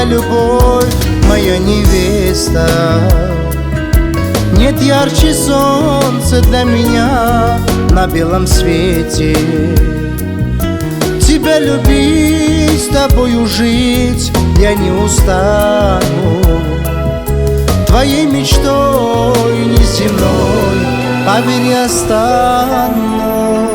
Любовь, моя невеста. Нет ярче солнца для меня на белом свете. Тебя любить, с тобою жить я не устану. Твоей мечтой неземной, поверь, я стану.